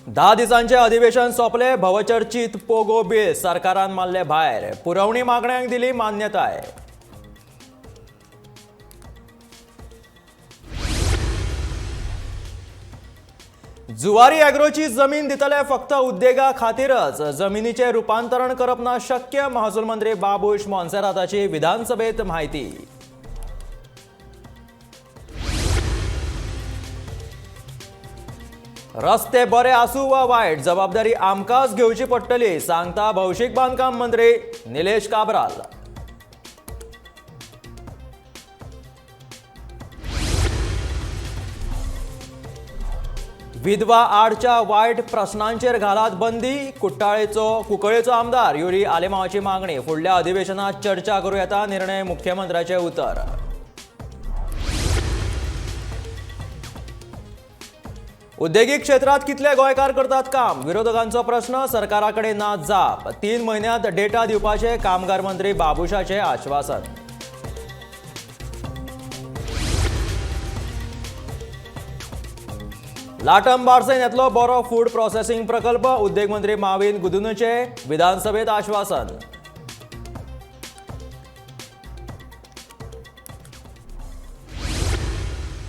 10 दिसांचे अधिवेशन सोंपले. भवचर्चित पोगो बिल सरकारान मारले भायर. पुरवणी मागण्यांक दिली मान्यताय. जुवारी एग्रोची जमीन दितले फक्त उद्देगा खातीरच. जमिनीचे रूपांतरण करप ना शक्य. महसूल मंत्री बाबूश मोन्सेराताची विधानसभेत माहिती. रस्ते बरे आसूं वा वायट जबाबदारी आमकांच घेवची पडटली, सांगता भौशीक बांदकाम मंत्री निलेश काब्राल. विधवा आडच्या वायट प्रश्नांचेर घालात बंदी. कुंकळ्ळेचो आमदार युरी आलेमावाची मागणी. फुडल्या अधिवेशनात चर्चा करूं येता. निर्णय मुख्यमंत्र्याचे उतर. उद्देगीक क्षेत्रात कितले गोंयकार करतात काम. विरोधकांचो प्रश्न. सरकाराकडे ना जाप. 3 म्हयन्यांत डेटा दिवपाचे कामगार मंत्री बाबुशाचे आश्वासन. लाटम बार्सेन येतलो बरो फूड प्रोसेसिंग प्रकल्प. उद्देग मंत्री माविन गुदुनचे विधानसभेत आश्वासन.